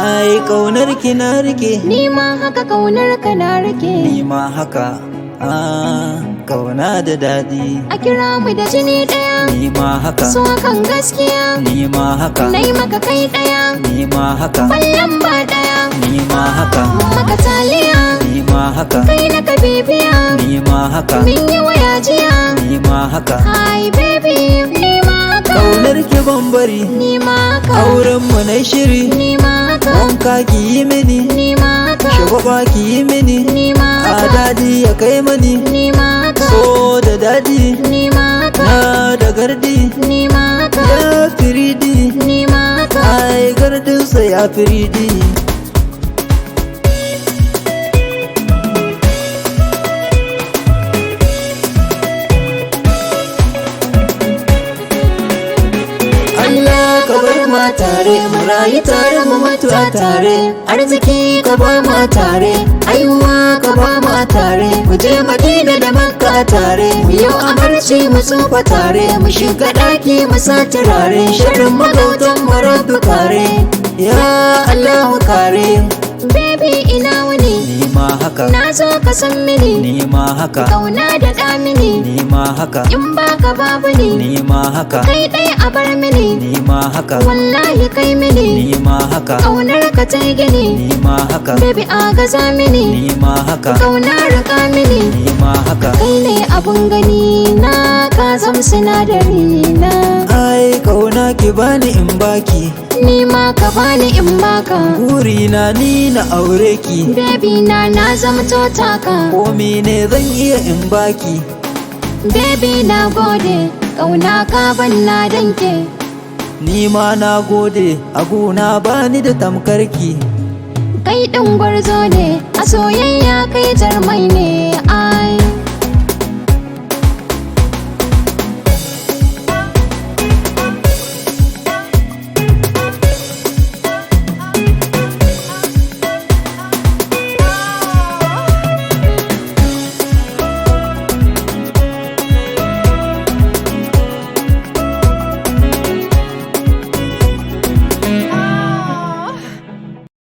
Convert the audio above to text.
ai kaunar ki na rike, NIMA haka kaunar ka na rike. NIMA haka kauna da daɗi. A kira mu da jini ɗaya, NIMA haka, so kan gaskiya. NIMA haka, Nai maka kai ɗaya, NIMA haka, kwallon ba ɗaya. NIMA haka, Maka taliya, NIMA haka, kai na ka bibiya. NIMA haka, Min yi waya jiya. NIMA haka. Hi baby, NIMA haka. Kaunar ki ban bari, NIMA haka. auren mu na shiri. NIMA haka. Wanka ki yi mini, NIMA haka. shagwaba ki yi mini. NIMA A haka. daɗi ya kai mani, NIMA haka. so da daɗi. NIMA haka. Na da gardi, NIMA haka. ya firidi. NIMA haka. Ai gardinsa ya firidi. Allah ka bar ma tare, mu rayu tare mu mutu a tare. Arziki ka ba ma tare, aiwa ka ba ma tare. Mu je Madina da Makka tare, mu yau amarci mu tsufa tare. Mu shiga ɗaki mu sa turare, shirin magautan mu rabu kare. Ya Allah kare, Baby ina wuni, NIMA haka, na zo ka san mini. NIMA haka, Kauna da ɗamini, NIMA haka, in baka babu ni. NIMA haka, Kai ɗaya a bar mini, NIMA haka, wallahi kai mini. NIMA haka, Kaunar ka ta gini, NIMA haka, baby a gaza mini. NIMA haka, Kauna raka mini, NIMA haka. kai ne abun gani na, ka zam sinadari na. Ai kauna ki bani in baki, NIMA ka bani in baka. burina ni na aure ki. Baby na zamto taka. Ko mene zan iya in baki, Baby na gode, kauna ka ban na danke. ni ma na gode, a gona bani da tamkarki. Kai ɗin gwarzo ne, a soyayya kai jarmai ne.